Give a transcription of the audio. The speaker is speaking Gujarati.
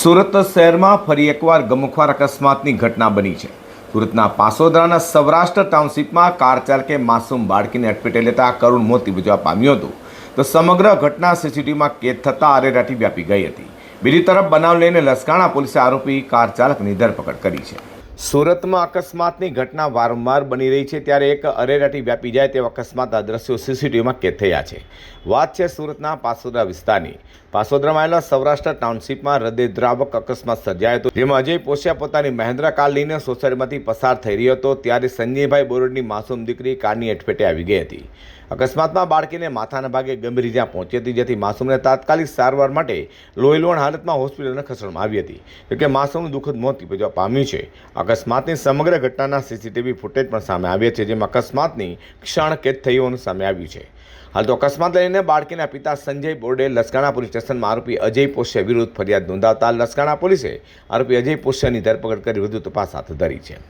સુરત શહેરમાં ફરી એકવાર ગમખ્વાર અકસ્માતની ઘટના બની છે। સુરતના પાસોદરાના સૌરાષ્ટ્ર ટાઉનશીપમાં કાર ચાલકે માસૂમ બાળકીને અડફેટે લેતા કરુણ મોત નિપજવા પામ્યું હતું, તો સમગ્ર ઘટના સીસીટીવીમાં કેદ થતાં આરેરાટી વ્યાપી ગઈ હતી। બીજી તરફ બનાવ લઈને લસકાણા પોલીસે આરોપી કાર ચાલકની ધરપકડ કરી છે। સુરતમાં અકસ્માતની ઘટના વારંવાર બની રહી છે, ત્યારે એક અરેરાટી વ્યાપી જાય તેવા અકસ્માતના દ્રશ્યો સીસીટીવીમાં કેદ થયા છે। વાત છે સુરતના પાસોદરા વિસ્તારની। પાસોદરામાં આવેલા સૌરાષ્ટ્ર ટાઉનશીપમાં હૃદયદ્રાવક અકસ્માત સર્જાયો હતો, જેમાં અજય પોસિયા પોતાની મહેન્દ્રા કાર લઈને સોસાયટીમાંથી પસાર થઈ રહ્યો હતો, ત્યારે સંજયભાઈ બોરડની માસૂમ દીકરી કારની અડફેટે આવી ગઈ હતી। અકસ્માતમાં બાળકીને માથાના ભાગે ગંભીર ઇજા પહોંચી હતી, જેથી માસૂમને તાત્કાલિક સારવાર માટે લોહીલુહાણ હાલતમાં હોસ્પિટલને ખસેડવામાં આવી હતી, જોકે માસૂમનું દુઃખદ મોત નિપજવા પામ્યું છે। અકસ્માતની સમગ્ર ઘટનાના સીસીટીવી ફૂટેજ પણ સામે આવ્યા છે, જેમાં અકસ્માતની ક્ષણ કેદ થઈ હોવાનું સામે આવ્યું છે। હાલ તો અકસ્માત લઈને બાળકીના પિતા સંજય બોરડે લસકાણા પોલીસ સ્ટેશનમાં આરોપી અજય પોસિયા વિરુદ્ધ ફરિયાદ નોંધાવતા લસકાણા પોલીસે આરોપી અજય પોસિયાની ધરપકડ કરી વધુ તપાસ હાથ ધરી છે।